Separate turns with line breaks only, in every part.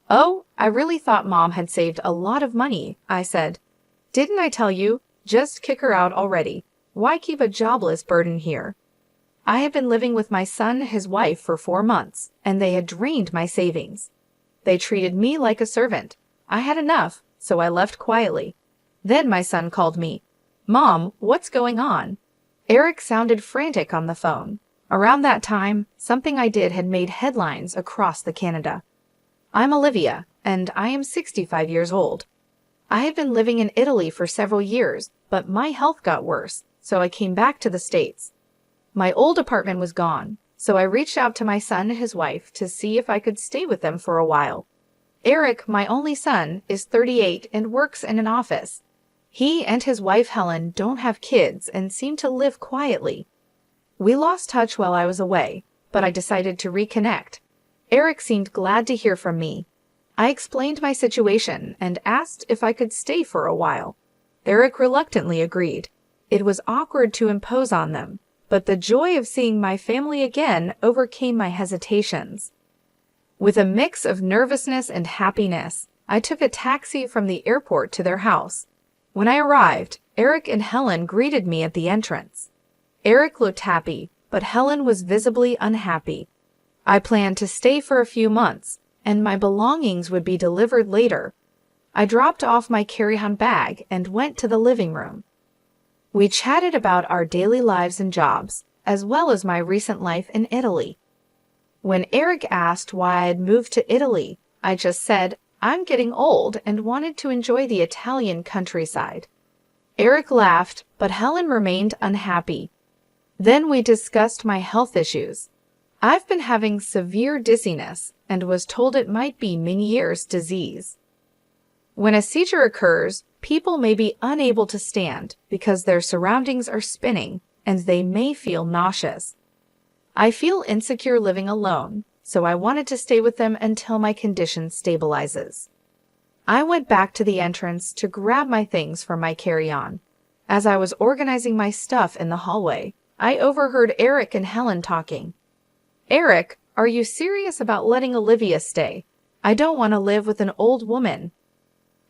Oh, I really thought Mom had saved a lot of money, I said. Didn't I tell you? Just kick her out already. Why keep a jobless burden here? I had been living with my son and his wife for 4 months, and they had drained my savings. They treated me like a servant. I had enough, so I left quietly. Then my son called me. Mom, what's going on? Eric sounded frantic on the phone. Around that time, something I did had made headlines across the Canada. I'm Olivia, and I am 65 years old. I had been living in Italy for several years, but my health got worse, so I came back to the States. My old apartment was gone, so I reached out to my son and his wife to see if I could stay with them for a while. Eric, my only son, is 38 and works in an office. He and his wife Helen don't have kids and seem to live quietly. We lost touch while I was away, but I decided to reconnect. Eric seemed glad to hear from me. I explained my situation and asked if I could stay for a while. Eric reluctantly agreed. It was awkward to impose on them, but the joy of seeing my family again overcame my hesitations. With a mix of nervousness and happiness, I took a taxi from the airport to their house. When I arrived, Eric and Helen greeted me at the entrance. Eric looked happy, but Helen was visibly unhappy. I planned to stay for a few months, and my belongings would be delivered later. I dropped off my carry-on bag and went to the living room. We chatted about our daily lives and jobs, as well as my recent life in Italy. When Eric asked why I had moved to Italy, I just said, I'm getting old and wanted to enjoy the Italian countryside. Eric laughed, but Helen remained unhappy. Then we discussed my health issues. I've been having severe dizziness and was told it might be Meniere's disease. When a seizure occurs, people may be unable to stand because their surroundings are spinning and they may feel nauseous. I feel insecure living alone, so I wanted to stay with them until my condition stabilizes. I went back to the entrance to grab my things from my carry-on. As I was organizing my stuff in the hallway, I overheard Eric and Helen talking. Eric, are you serious about letting Olivia stay? I don't want to live with an old woman.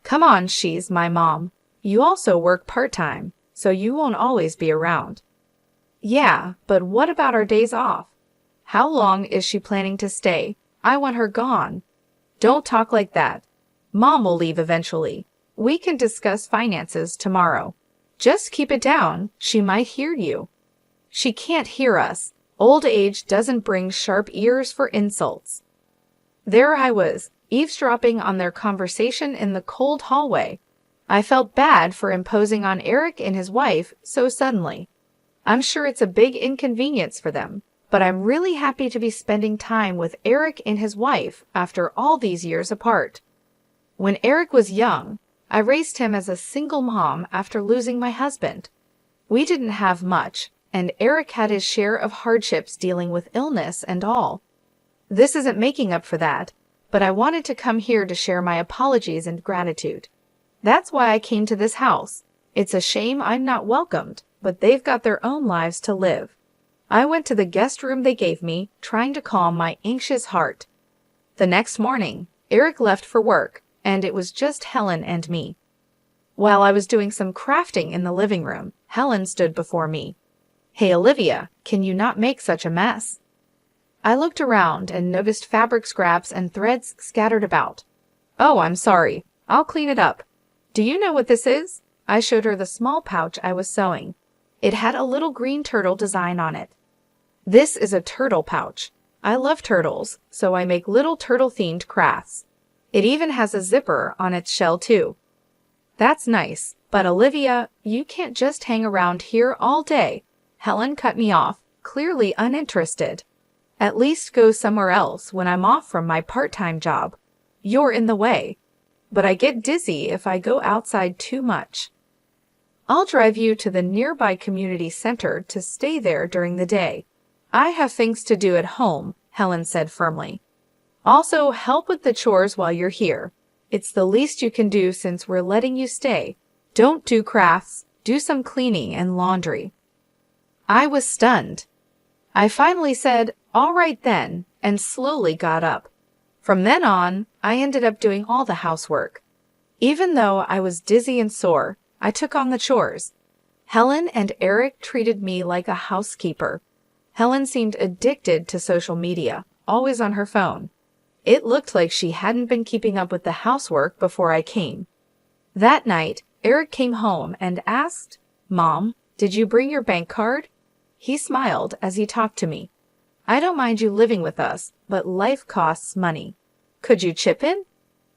Come on, she's my mom. You also work part-time, so you won't always be around. Yeah, but what about our days off? How long is she planning to stay? I want her gone. Don't talk like that. Mom will leave eventually. We can discuss finances tomorrow. Just keep it down. She might hear you. She can't hear us. Old age doesn't bring sharp ears for insults. There I was, eavesdropping on their conversation in the cold hallway. I felt bad for imposing on Eric and his wife so suddenly. I'm sure it's a big inconvenience for them, but I'm really happy to be spending time with Eric and his wife after all these years apart. When Eric was young, I raised him as a single mom after losing my husband. We didn't have much, and Eric had his share of hardships dealing with illness and all. This isn't making up for that, but I wanted to come here to share my apologies and gratitude. That's why I came to this house. It's a shame I'm not welcomed, but they've got their own lives to live. I went to the guest room they gave me, trying to calm my anxious heart. The next morning, Eric left for work, and it was just Helen and me. While I was doing some crafting in the living room, Helen stood before me. Hey Olivia, can you not make such a mess? I looked around and noticed fabric scraps and threads scattered about. Oh, I'm sorry. I'll clean it up. Do you know what this is? I showed her the small pouch I was sewing. It had a little green turtle design on it. This is a turtle pouch. I love turtles, so I make little turtle-themed crafts. It even has a zipper on its shell too. That's nice, but Olivia, you can't just hang around here all day. Helen cut me off, clearly uninterested. At least go somewhere else when I'm off from my part-time job. You're in the way. But I get dizzy if I go outside too much. I'll drive you to the nearby community center to stay there during the day. I have things to do at home, Helen said firmly. Also, help with the chores while you're here. It's the least you can do since we're letting you stay. Don't do crafts, do some cleaning and laundry. I was stunned. I finally said, all right then, and slowly got up. From then on, I ended up doing all the housework. Even though I was dizzy and sore, I took on the chores. Helen and Eric treated me like a housekeeper. Helen seemed addicted to social media, always on her phone. It looked like she hadn't been keeping up with the housework before I came. That night, Eric came home and asked, "Mom, did you bring your bank card?" He smiled as he talked to me. "I don't mind you living with us, but life costs money. Could you chip in?"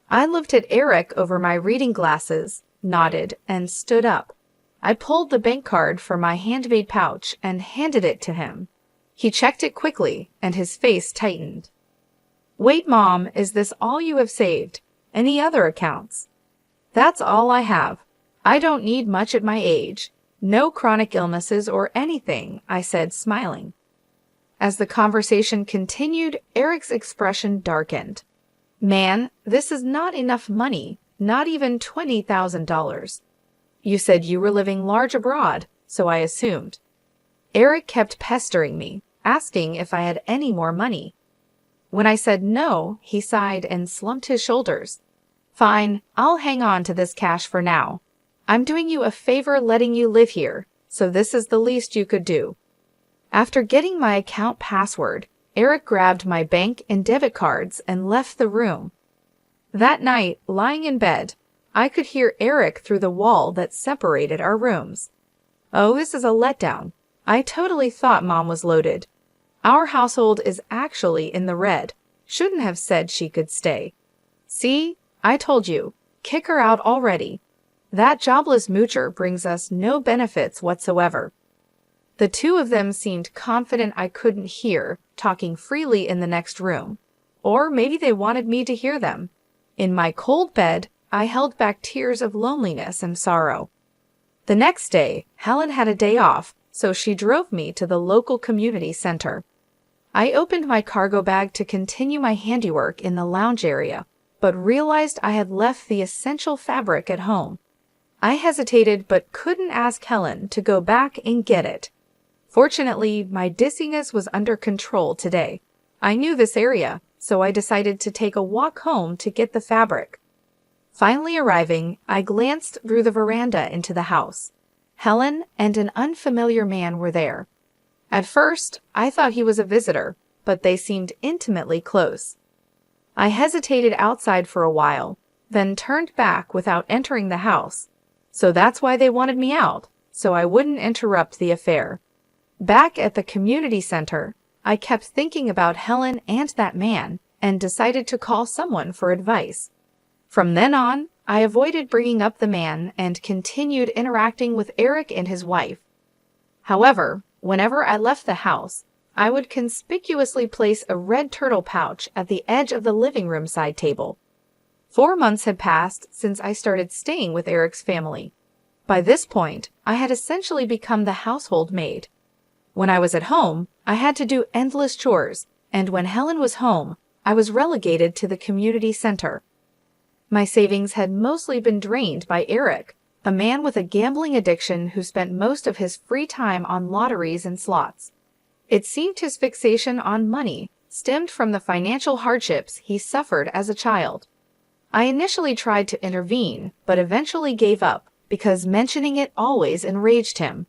I looked at Eric over my reading glasses, nodded, and stood up. I pulled the bank card from my handmade pouch and handed it to him. He checked it quickly, and his face tightened. "Wait, Mom, is this all you have saved? Any other accounts?" "That's all I have. I don't need much at my age. No chronic illnesses or anything," I said, smiling. As the conversation continued, Eric's expression darkened. "Man, this is not enough money, not even $20,000. You said you were living large abroad, so I assumed." Eric kept pestering me, asking if I had any more money. When I said no, he sighed and slumped his shoulders. "Fine, I'll hang on to this cash for now. I'm doing you a favor letting you live here, so this is the least you could do." After getting my account password, Eric grabbed my bank and debit cards and left the room. That night, lying in bed, I could hear Eric through the wall that separated our rooms. Oh, this is a letdown. I totally thought Mom was loaded. Our household is actually in the red. Shouldn't have said she could stay. See, I told you. Kick her out already. That jobless moocher brings us no benefits whatsoever. The two of them seemed confident I couldn't hear, talking freely in the next room. Or maybe they wanted me to hear them. In my cold bed, I held back tears of loneliness and sorrow. The next day, Helen had a day off, so she drove me to the local community center. I opened my cargo bag to continue my handiwork in the lounge area, but realized I had left the essential fabric at home. I hesitated but couldn't ask Helen to go back and get it. Fortunately, my dizziness was under control today. I knew this area, so I decided to take a walk home to get the fabric. Finally arriving, I glanced through the veranda into the house. Helen and an unfamiliar man were there. At first, I thought he was a visitor, but they seemed intimately close. I hesitated outside for a while, then turned back without entering the house. So that's why they wanted me out, so I wouldn't interrupt the affair. Back at the community center, I kept thinking about Helen and that man and decided to call someone for advice. From then on, I avoided bringing up the man and continued interacting with Eric and his wife. However, whenever I left the house, I would conspicuously place a red turtle pouch at the edge of the living room side table. 4 months had passed since I started staying with Eric's family. By this point, I had essentially become the household maid. When I was at home, I had to do endless chores, and when Helen was home, I was relegated to the community center. My savings had mostly been drained by Eric, a man with a gambling addiction who spent most of his free time on lotteries and slots. It seemed his fixation on money stemmed from the financial hardships he suffered as a child. I initially tried to intervene, but eventually gave up because mentioning it always enraged him.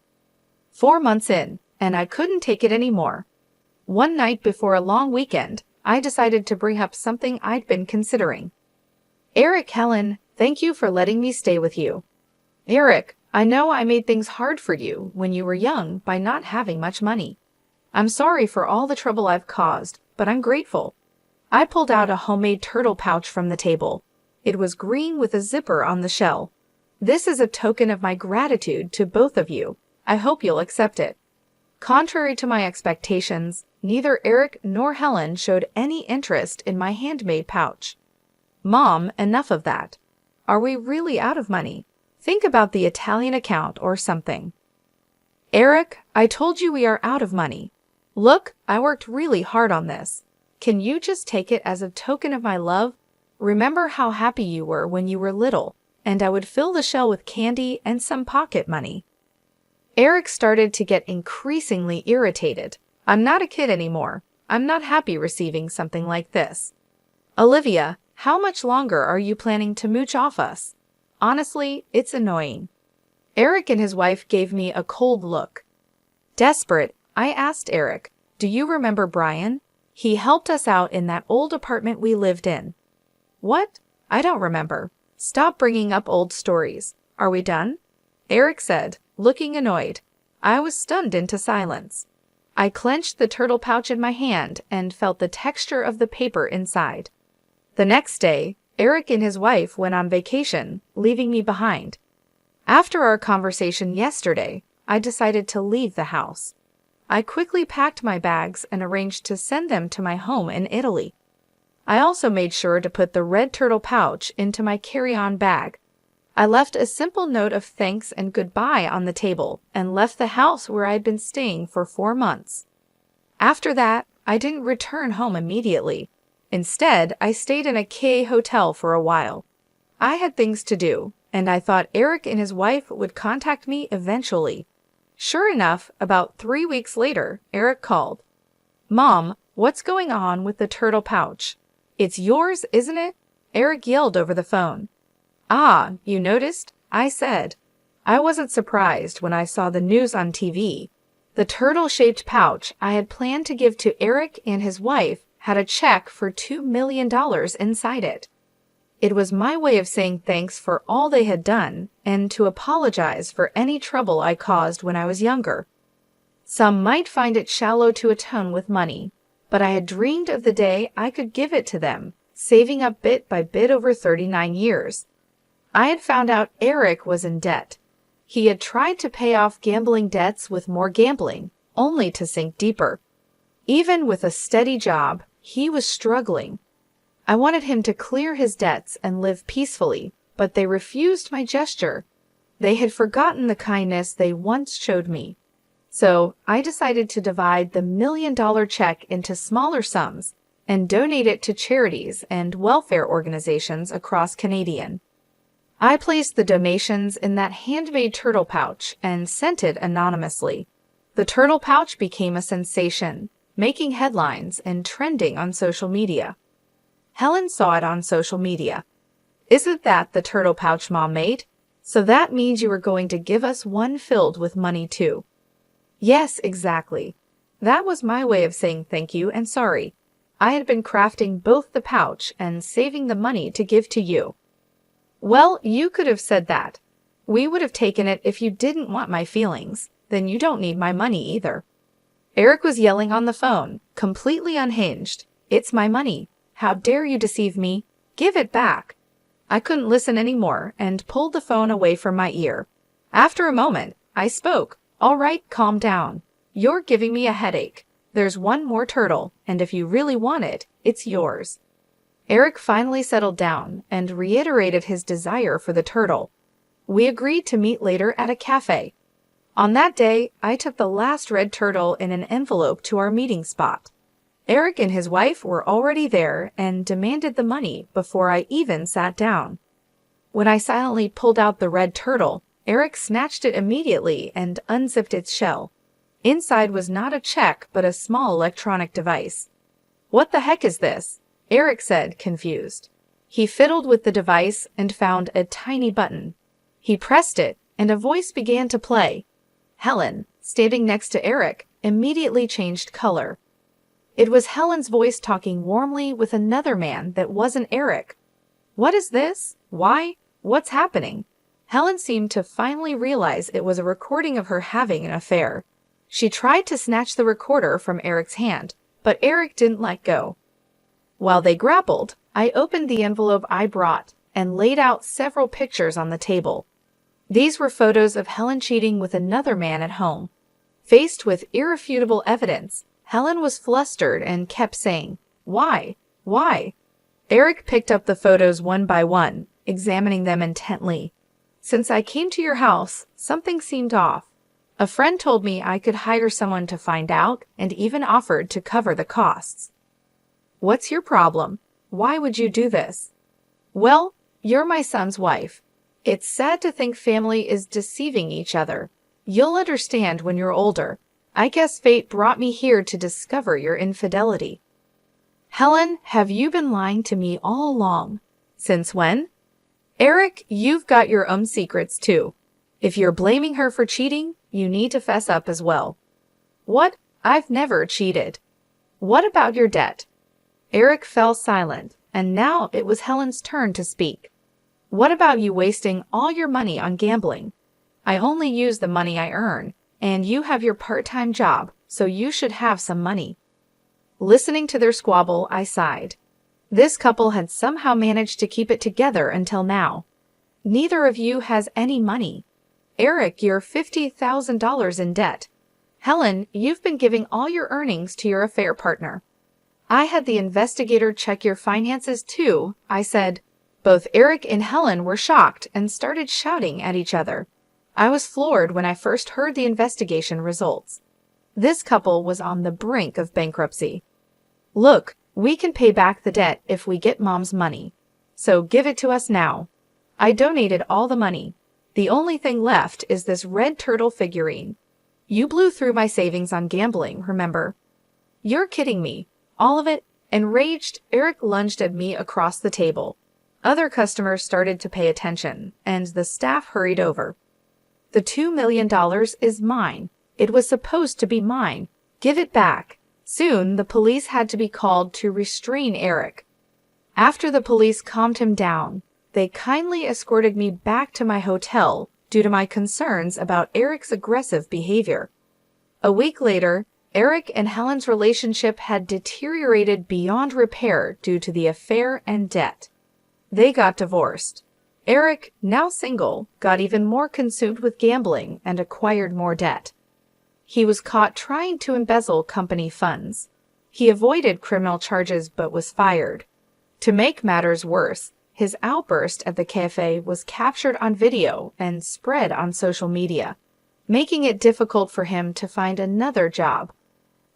4 months in, and I couldn't take it anymore. One night before a long weekend, I decided to bring up something I'd been considering. "Eric, Helen, thank you for letting me stay with you." "Eric, I know I made things hard for you when you were young by not having much money. I'm sorry for all the trouble I've caused, but I'm grateful." I pulled out a homemade turtle pouch from the table. It was green with a zipper on the shell. "This is a token of my gratitude to both of you. I hope you'll accept it." Contrary to my expectations, neither Eric nor Helen showed any interest in my handmade pouch. "Mom, enough of that. Are we really out of money? Think about the Italian account or something." "Eric, I told you we are out of money. Look, I worked really hard on this. Can you just take it as a token of my love? Remember how happy you were when you were little, and I would fill the shell with candy and some pocket money." Eric started to get increasingly irritated. "I'm not a kid anymore. I'm not happy receiving something like this." Olivia, how much longer are you planning to mooch off us? Honestly, it's annoying. Eric and his wife gave me a cold look. Desperate, I asked Eric, do you remember Brian? He helped us out in that old apartment we lived in. What? I don't remember. Stop bringing up old stories. Are we done? Eric said, looking annoyed. I was stunned into silence. I clenched the turtle pouch in my hand and felt the texture of the paper inside. The next day, Eric and his wife went on vacation, leaving me behind. After our conversation yesterday, I decided to leave the house. I quickly packed my bags and arranged to send them to my home in Italy. I also made sure to put the red turtle pouch into my carry-on bag. I left a simple note of thanks and goodbye on the table and left the house where I'd been staying for 4 months. After that, I didn't return home immediately. Instead, I stayed in a K hotel for a while. I had things to do, and I thought Eric and his wife would contact me eventually. Sure enough, about 3 weeks later, Eric called. Mom, what's going on with the turtle pouch? It's yours, isn't it? Eric yelled over the phone. Ah, you noticed? I said. I wasn't surprised when I saw the news on TV. The turtle-shaped pouch I had planned to give to Eric and his wife had a check for $2 million inside it. It was my way of saying thanks for all they had done and to apologize for any trouble I caused when I was younger. Some might find it shallow to atone with money, but I had dreamed of the day I could give it to them, saving up bit by bit over 39 years. I had found out Eric was in debt. He had tried to pay off gambling debts with more gambling, only to sink deeper. Even with a steady job, he was struggling. I wanted him to clear his debts and live peacefully, but they refused my gesture. They had forgotten the kindness they once showed me. So I decided to divide the $1 million check into smaller sums and donate it to charities and welfare organizations across Canada. I placed the donations in that handmade turtle pouch and sent it anonymously. The turtle pouch became a sensation, making headlines and trending on social media. Helen saw it on social media. Isn't that the turtle pouch Mom made? So that means you were going to give us one filled with money too. Yes, exactly. That was my way of saying thank you and sorry. I had been crafting both the pouch and saving the money to give to you. Well, you could have said that. We would have taken it if you didn't want my feelings. Then you don't need my money either. Eric was yelling on the phone, completely unhinged. It's my money. How dare you deceive me? Give it back. I couldn't listen anymore and pulled the phone away from my ear. After a moment, I spoke. All right, calm down. You're giving me a headache. There's one more turtle, and if you really want it, it's yours. Eric finally settled down and reiterated his desire for the turtle. We agreed to meet later at a cafe. On that day, I took the last red turtle in an envelope to our meeting spot. Eric and his wife were already there and demanded the money before I even sat down. When I silently pulled out the red turtle, Eric snatched it immediately and unzipped its shell. Inside was not a check but a small electronic device. What the heck is this? Eric said, confused. He fiddled with the device and found a tiny button. He pressed it, and a voice began to play. Helen, standing next to Eric, immediately changed color. It was Helen's voice talking warmly with another man that wasn't Eric. What is this? Why? What's happening? Helen seemed to finally realize it was a recording of her having an affair. She tried to snatch the recorder from Eric's hand, but Eric didn't let go. While they grappled, I opened the envelope I brought and laid out several pictures on the table. These were photos of Helen cheating with another man at home. Faced with irrefutable evidence, Helen was flustered and kept saying, "Why? Why?" Eric picked up the photos one by one, examining them intently. Since I came to your house, something seemed off. A friend told me I could hire someone to find out and even offered to cover the costs. What's your problem? Why would you do this? Well, you're my son's wife. It's sad to think family is deceiving each other. You'll understand when you're older. I guess fate brought me here to discover your infidelity. Helen, have you been lying to me all along? Since when? Eric, you've got your own secrets too. If you're blaming her for cheating, you need to fess up as well. What? I've never cheated. What about your debt? Eric fell silent, and now it was Helen's turn to speak. What about you wasting all your money on gambling? I only use the money I earn, and you have your part-time job, so you should have some money. Listening to their squabble, I sighed. This couple had somehow managed to keep it together until now. Neither of you has any money. Eric, you're $50,000 in debt. Helen, you've been giving all your earnings to your affair partner. I had the investigator check your finances too, I said. Both Eric and Helen were shocked and started shouting at each other. I was floored when I first heard the investigation results. This couple was on the brink of bankruptcy. Look, we can pay back the debt if we get Mom's money. So give it to us now. I donated all the money. The only thing left is this red turtle figurine. You blew through my savings on gambling, remember? You're kidding me. All of it? Enraged, Eric lunged at me across the table. Other customers started to pay attention, and the staff hurried over. The $2 million is mine. It was supposed to be mine. Give it back. Soon, the police had to be called to restrain Eric. After the police calmed him down, they kindly escorted me back to my hotel due to my concerns about Eric's aggressive behavior. A week later, Eric and Helen's relationship had deteriorated beyond repair due to the affair and debt. They got divorced. Eric, now single, got even more consumed with gambling and acquired more debt. He was caught trying to embezzle company funds. He avoided criminal charges but was fired. To make matters worse, his outburst at the cafe was captured on video and spread on social media, making it difficult for him to find another job.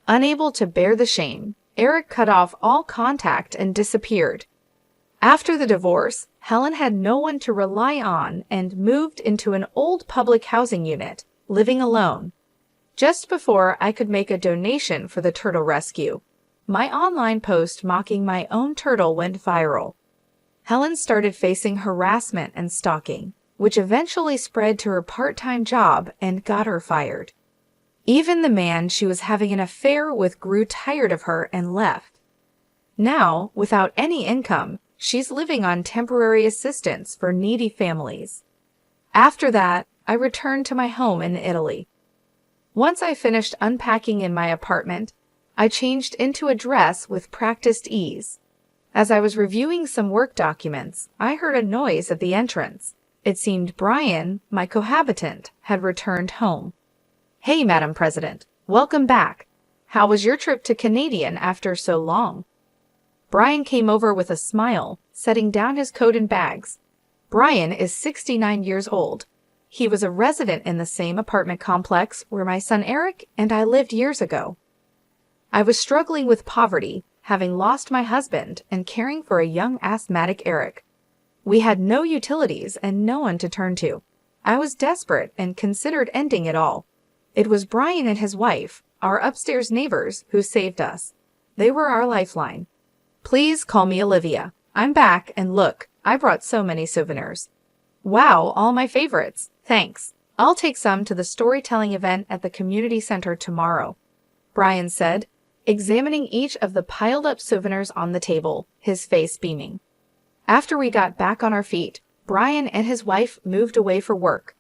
Unable to bear the shame, Eric cut off all contact and disappeared. After the divorce, Helen had no one to rely on and moved into an old public housing unit, living alone. Just before I could make a donation for the turtle rescue, my online post mocking my own turtle went viral. Helen started facing harassment and stalking, which eventually spread to her part-time job and got her fired. Even the man she was having an affair with grew tired of her and left. Now, without any income, she's living on temporary assistance for needy families. After that, I returned to my home in Italy. Once I finished unpacking in my apartment, I changed into a dress with practiced ease. As I was reviewing some work documents, I heard a noise at the entrance. It seemed Brian, my cohabitant, had returned home. Hey, Madam President, welcome back. How was your trip to Canadian after so long? Brian came over with a smile, setting down his coat and bags. Brian is 69 years old. He was a resident in the same apartment complex where my son Eric and I lived years ago. I was struggling with poverty, having lost my husband and caring for a young asthmatic Eric. We had no utilities and no one to turn to. I was desperate and considered ending it all. It was Brian and his wife, our upstairs neighbors, who saved us. They were our lifeline. Please call me Olivia. I'm back, and look, I brought so many souvenirs. Wow, all my favorites. Thanks. I'll take some to the storytelling event at the community center tomorrow, Brian said, examining each of the piled-up souvenirs on the table, his face beaming. After we got back on our feet, Brian and his wife moved away for work.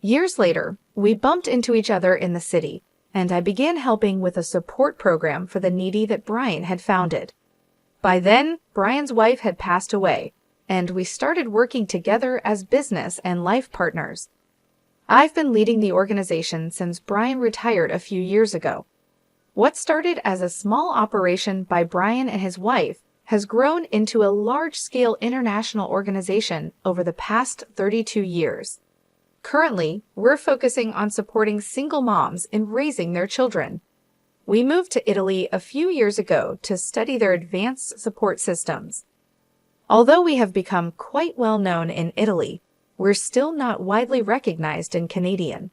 Years later, we bumped into each other in the city, and I began helping with a support program for the needy that Brian had founded. By then, Brian's wife had passed away, and we started working together as business and life partners. I've been leading the organization since Brian retired a few years ago. What started as a small operation by Brian and his wife has grown into a large-scale international organization over the past 32 years. Currently, we're focusing on supporting single moms in raising their children. We moved to Italy a few years ago to study their advanced support systems. Although we have become quite well known in Italy, we're still not widely recognized in Canadian.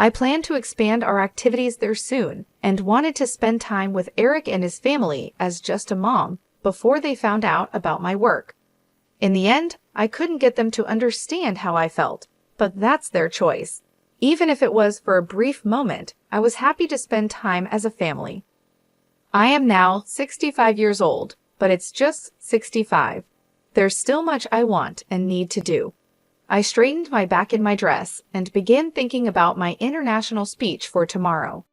I planned to expand our activities there soon and wanted to spend time with Eric and his family as just a mom before they found out about my work. In the end, I couldn't get them to understand how I felt, but that's their choice. Even if it was for a brief moment, I was happy to spend time as a family. I am now 65 years old, but it's just 65. There's still much I want and need to do. I straightened my back in my dress and began thinking about my international speech for tomorrow.